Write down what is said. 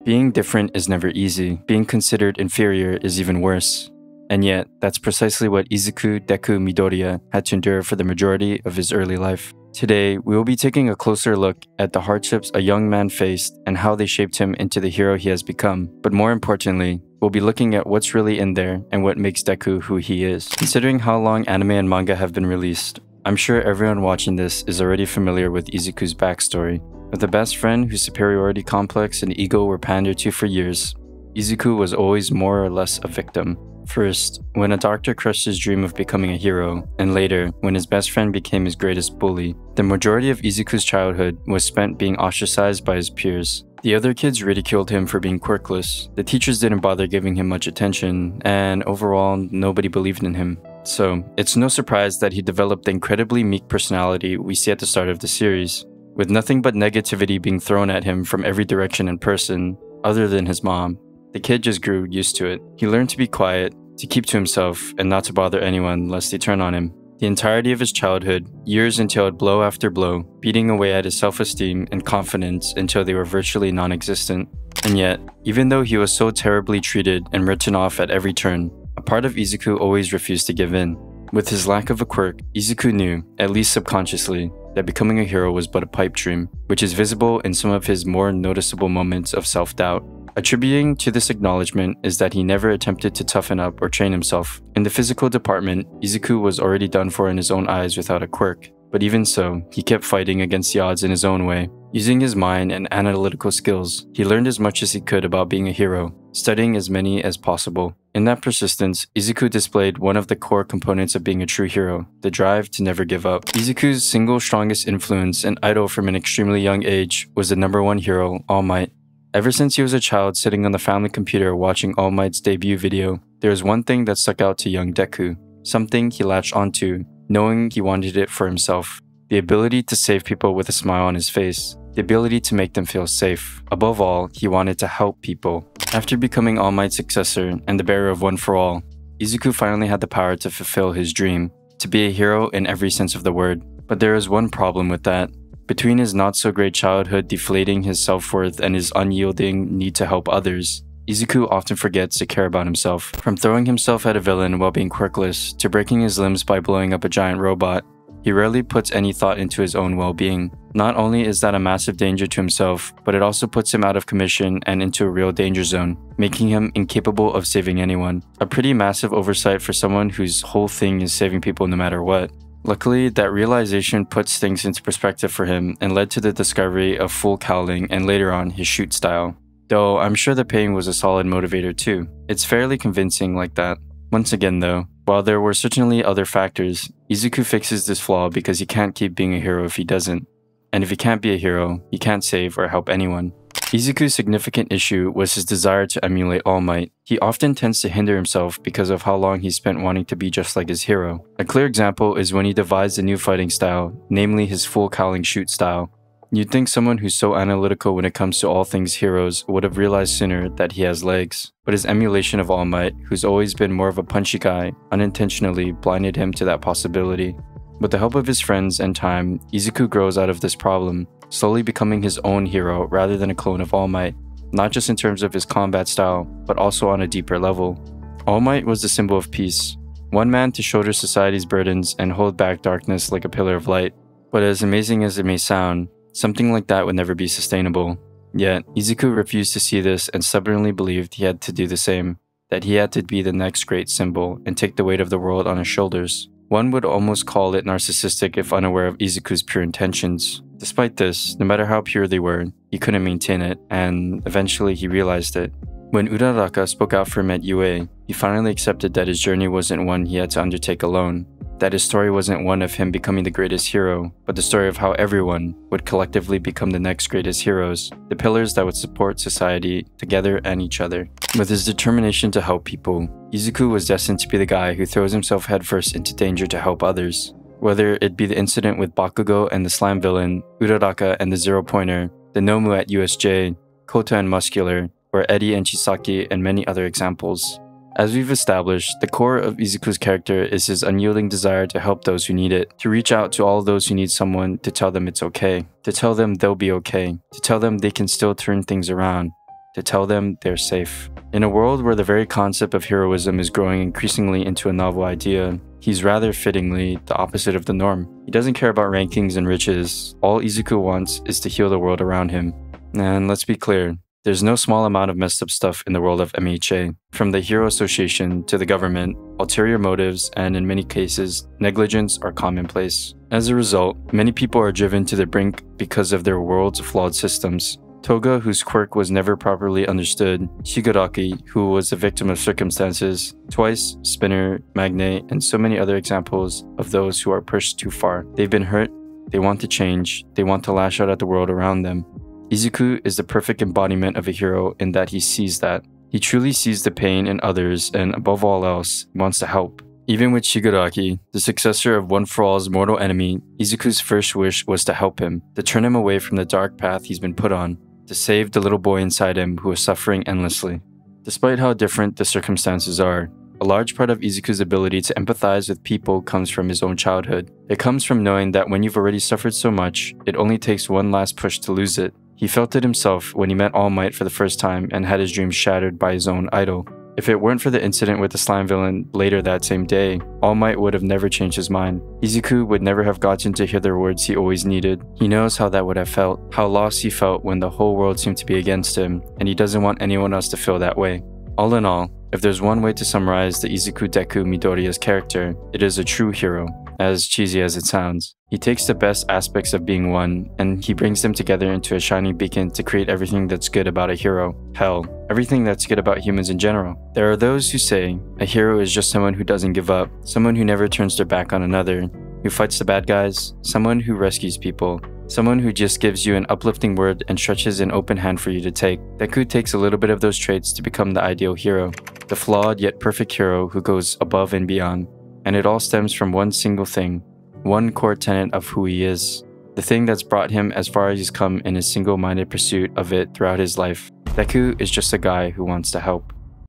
Being different is never easy. Being considered inferior is even worse. And yet, that's precisely what Izuku Deku Midoriya had to endure for the majority of his early life. Today, we will be taking a closer look at the hardships a young man faced and how they shaped him into the hero he has become. But more importantly, we'll be looking at what's really in there and what makes Deku who he is. Considering how long anime and manga have been released, I'm sure everyone watching this is already familiar with Izuku's backstory. With a best friend whose superiority complex and ego were pandered to for years, Izuku was always more or less a victim. First, when a doctor crushed his dream of becoming a hero, and later, when his best friend became his greatest bully, the majority of Izuku's childhood was spent being ostracized by his peers. The other kids ridiculed him for being quirkless, the teachers didn't bother giving him much attention, and overall, nobody believed in him. So, it's no surprise that he developed the incredibly meek personality we see at the start of the series, with nothing but negativity being thrown at him from every direction and person, other than his mom. The kid just grew used to it. He learned to be quiet, to keep to himself, and not to bother anyone lest they turn on him. The entirety of his childhood, years entailed blow after blow, beating away at his self-esteem and confidence until they were virtually non-existent. And yet, even though he was so terribly treated and written off at every turn, a part of Izuku always refused to give in. With his lack of a quirk, Izuku knew, at least subconsciously, that becoming a hero was but a pipe dream, which is visible in some of his more noticeable moments of self-doubt. Attributing to this acknowledgement is that he never attempted to toughen up or train himself. In the physical department, Izuku was already done for in his own eyes without a quirk. But even so, he kept fighting against the odds in his own way. Using his mind and analytical skills, he learned as much as he could about being a hero, studying as many as possible. In that persistence, Izuku displayed one of the core components of being a true hero, the drive to never give up. Izuku's single strongest influence and idol from an extremely young age was the #1 hero, All Might. Ever since he was a child sitting on the family computer watching All Might's debut video, there was one thing that stuck out to young Deku, something he latched onto, knowing he wanted it for himself. The ability to save people with a smile on his face, the ability to make them feel safe. Above all, he wanted to help people. After becoming All Might's successor and the bearer of One for All, Izuku finally had the power to fulfill his dream, to be a hero in every sense of the word. But there is one problem with that. Between his not-so-great childhood deflating his self-worth and his unyielding need to help others, Izuku often forgets to care about himself. From throwing himself at a villain while being quirkless, to breaking his limbs by blowing up a giant robot, he rarely puts any thought into his own well-being. Not only is that a massive danger to himself, but it also puts him out of commission and into a real danger zone, making him incapable of saving anyone. A pretty massive oversight for someone whose whole thing is saving people no matter what. Luckily, that realization puts things into perspective for him and led to the discovery of full cowling and later on his shoot style. Though I'm sure the pain was a solid motivator too. It's fairly convincing like that. Once again though, while there were certainly other factors, Izuku fixes this flaw because he can't keep being a hero if he doesn't. And if he can't be a hero, he can't save or help anyone. Izuku's significant issue was his desire to emulate All Might. He often tends to hinder himself because of how long he spent wanting to be just like his hero. A clear example is when he devised a new fighting style, namely his full cowling shoot style. You'd think someone who's so analytical when it comes to all things heroes would have realized sooner that he has legs, but his emulation of All Might, who's always been more of a punchy guy, unintentionally blinded him to that possibility. With the help of his friends and time, Izuku grows out of this problem, slowly becoming his own hero rather than a clone of All Might, not just in terms of his combat style, but also on a deeper level. All Might was the symbol of peace, one man to shoulder society's burdens and hold back darkness like a pillar of light. But as amazing as it may sound, something like that would never be sustainable. Yet, Izuku refused to see this and stubbornly believed he had to do the same, that he had to be the next great symbol and take the weight of the world on his shoulders. One would almost call it narcissistic if unaware of Izuku's pure intentions. Despite this, no matter how pure they were, he couldn't maintain it, and eventually he realized it. When Uraraka spoke out for him at UA, he finally accepted that his journey wasn't one he had to undertake alone, that his story wasn't one of him becoming the greatest hero, but the story of how everyone would collectively become the next greatest heroes, the pillars that would support society together and each other. With his determination to help people, Izuku was destined to be the guy who throws himself headfirst into danger to help others. Whether it be the incident with Bakugo and the slime villain, Uraraka and the zero-pointer, the Nomu at USJ, Kota and Muscular, or Eddie and Chisaki and many other examples. As we've established, the core of Izuku's character is his unyielding desire to help those who need it, to reach out to all those who need someone to tell them it's okay, to tell them they'll be okay, to tell them they can still turn things around. to tell them they're safe. In a world where the very concept of heroism is growing increasingly into a novel idea, he's rather fittingly the opposite of the norm. He doesn't care about rankings and riches. All Izuku wants is to heal the world around him. And let's be clear, there's no small amount of messed up stuff in the world of MHA. From the Hero Association to the government, ulterior motives and, in many cases, negligence are commonplace. As a result, many people are driven to the brink because of their world's flawed systems. Toga, whose quirk was never properly understood, Shigaraki, who was a victim of circumstances, Twice, Spinner, Magne, and so many other examples of those who are pushed too far. They've been hurt, they want to change, they want to lash out at the world around them. Izuku is the perfect embodiment of a hero in that he sees that. He truly sees the pain in others and, above all else, wants to help. Even with Shigaraki, the successor of One For All's mortal enemy, Izuku's first wish was to help him, to turn him away from the dark path he's been put on, to save the little boy inside him who was suffering endlessly. Despite how different the circumstances are, a large part of Izuku's ability to empathize with people comes from his own childhood. It comes from knowing that when you've already suffered so much, it only takes one last push to lose it. He felt it himself when he met All Might for the first time and had his dreams shattered by his own idol. If it weren't for the incident with the slime villain later that same day, All Might would have never changed his mind. Izuku would never have gotten to hear the words he always needed. He knows how that would have felt, how lost he felt when the whole world seemed to be against him, and he doesn't want anyone else to feel that way. All in all, if there's one way to summarize the Izuku Deku Midoriya's character, it is a true hero, as cheesy as it sounds. He takes the best aspects of being one, and he brings them together into a shining beacon to create everything that's good about a hero. Hell, everything that's good about humans in general. There are those who say, a hero is just someone who doesn't give up, someone who never turns their back on another, who fights the bad guys, someone who rescues people, someone who just gives you an uplifting word and stretches an open hand for you to take. Deku takes a little bit of those traits to become the ideal hero, the flawed yet perfect hero who goes above and beyond. And it all stems from one single thing, one core tenet of who he is, the thing that's brought him as far as he's come in his single-minded pursuit of it throughout his life. Deku is just a guy who wants to help.